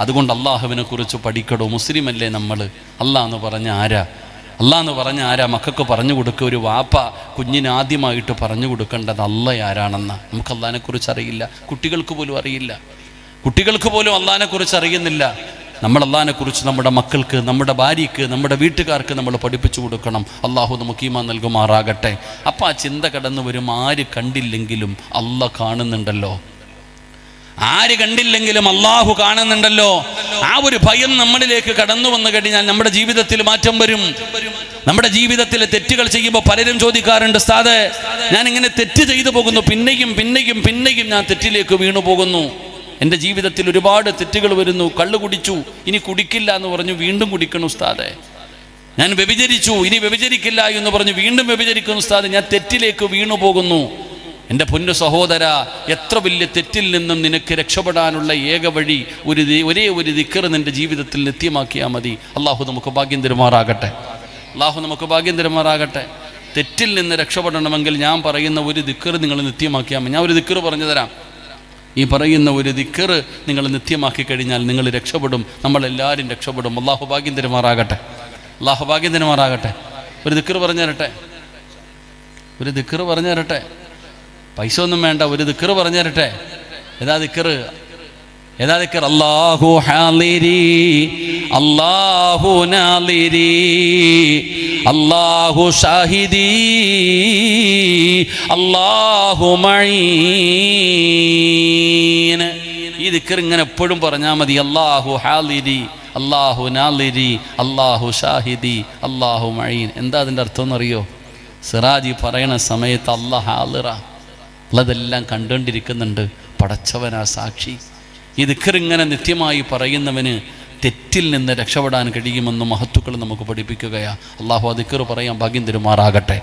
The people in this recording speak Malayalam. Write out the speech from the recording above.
അതുകൊണ്ട് അള്ളാഹുവിനെ കുറിച്ച് പഠിക്കടോ. മുസ്ലിമല്ലേ നമ്മൾ? അള്ളാഹ് എന്ന് പറഞ്ഞ ആരാ? അള്ളാഹ് എന്ന് പറഞ്ഞ ആരാ? മക്കൾക്ക് പറഞ്ഞു കൊടുക്കുക. ഒരു വാപ്പ കുഞ്ഞിന് ആദ്യമായിട്ട് പറഞ്ഞു കൊടുക്കേണ്ടത് അള്ളാഹ് ആരാണെന്ന്. നമുക്ക് അള്ളാഹിനെ കുറിച്ച് അറിയില്ല, കുട്ടികൾക്ക് പോലും അറിയില്ല. കുട്ടികൾക്ക് പോലും അള്ളാഹിനെ കുറിച്ച് അറിയുന്നില്ല. നമ്മൾ അള്ളാഹിനെ കുറിച്ച് നമ്മുടെ മക്കൾക്ക്, നമ്മുടെ ഭാര്യയ്ക്ക്, നമ്മുടെ വീട്ടുകാർക്ക് നമ്മൾ പഠിപ്പിച്ചു കൊടുക്കണം. അള്ളാഹു നമുക്ക് ഈമാൻ നൽകുമാറാകട്ടെ. അപ്പം ആ ചിന്ത കടന്നു വരും, ആര് കണ്ടില്ലെങ്കിലും അള്ളാഹ് കാണുന്നുണ്ടല്ലോ, ആര് കണ്ടില്ലെങ്കിലും അള്ളാഹു കാണുന്നുണ്ടല്ലോ. ആ ഒരു ഭയം നമ്മളിലേക്ക് കടന്നു വന്നു കഴിഞ്ഞാൽ നമ്മുടെ ജീവിതത്തിൽ മാറ്റം വരും. നമ്മുടെ ജീവിതത്തിലെ തെറ്റുകൾ ചെയ്യുമ്പോൾ പലരും ചോദിക്കാറുണ്ട്, ഉസ്താദേ ഞാൻ ഇങ്ങനെ തെറ്റ് ചെയ്തു പോകുന്നു, പിന്നെയും പിന്നെയും പിന്നെയും ഞാൻ തെറ്റിലേക്ക് വീണു പോകുന്നു. എൻ്റെ ജീവിതത്തിൽ ഒരുപാട് തെറ്റുകൾ വരുന്നു. കള്ളു കുടിച്ചു, ഇനി കുടിക്കില്ല എന്ന് പറഞ്ഞു വീണ്ടും കുടിക്കണം ഉസ്താദേ. ഞാൻ വ്യഭിചരിച്ചു, ഇനി വ്യഭിചരിക്കില്ല എന്ന് പറഞ്ഞു വീണ്ടും വ്യഭിചരിക്കുന്നു ഉസ്താദേ. ഞാൻ തെറ്റിലേക്ക് വീണു പോകുന്നു. എൻ്റെ പൊന്നു സഹോദര, എത്ര വലിയ തെറ്റിൽ നിന്നും നിനക്ക് രക്ഷപ്പെടാനുള്ള ഏക വഴി ഒരേ ഒരു ദിക്ർ നിൻ്റെ ജീവിതത്തിൽ നിത്യമാക്കിയാൽ മതി. അള്ളാഹു നമുക്ക് ഭാഗ്യം തരുമാറാകട്ടെ. അള്ളാഹു നമുക്ക് ഭാഗ്യം തരുമാറാകട്ടെ. തെറ്റിൽ നിന്ന് രക്ഷപ്പെടണമെങ്കിൽ ഞാൻ പറയുന്ന ഒരു ദിക്ർ നിങ്ങൾ നിത്യമാക്കിയാൽ മതി. ഞാൻ ഒരു ദിക്ർ പറഞ്ഞു തരാം. ഈ പറയുന്ന ഒരു ദിക്ർ നിങ്ങൾ നിത്യമാക്കി കഴിഞ്ഞാൽ നിങ്ങൾ രക്ഷപ്പെടും, നമ്മളെല്ലാവരും രക്ഷപ്പെടും. അള്ളാഹു ഭാഗ്യം തരുമാറാകട്ടെ. അള്ളാഹു ഭാഗ്യം തരുമാറാകട്ടെ. ഒരു ദിക്ർ പറഞ്ഞു തരട്ടെ, ഒരു ദിക്ർ പറഞ്ഞു തരട്ടെ. പൈസ ഒന്നും വേണ്ട, ഒരു ദിക്ർ പറഞ്ഞു തരട്ടെ. ഏതാ ദിക്ർ? ഏതാ ദിക്ർ? അല്ലാഹു ഹാളിരി, അല്ലാഹു നാളിരി, അല്ലാഹു ഷാഹിദി, അല്ലാഹു മഈൻ. ഈ ദിക്ർ ഇങ്ങനെ എപ്പോഴും പറഞ്ഞാൽ മതി. അല്ലാഹു ഹാളിരി, അല്ലാഹു നാളിരി, അല്ലാഹു ഷാഹിദി, അല്ലാഹു മഈൻ. എന്താ അതിൻ്റെ അർത്ഥം എന്നറിയോ? സിറാജി പറയണ സമയത്ത് അല്ലാഹ് ഹാളിറ, അതെല്ലാം കണ്ടുകൊണ്ടിരിക്കുന്നുണ്ട്, പടച്ചവനാ സാക്ഷി. ഈ ദിക്ർ ഇങ്ങനെ നിത്യമായി പറയുന്നവന് തെറ്റിൽ നിന്ന് രക്ഷപ്പെടാൻ കഴിയുമെന്ന് മഹത്തുക്കൾ നമുക്ക് പഠിപ്പിക്കുകയാണ്. അള്ളാഹു ആ ദിക്ർ പറയാൻ ഭാഗ്യം തരുമാറാകട്ടെ.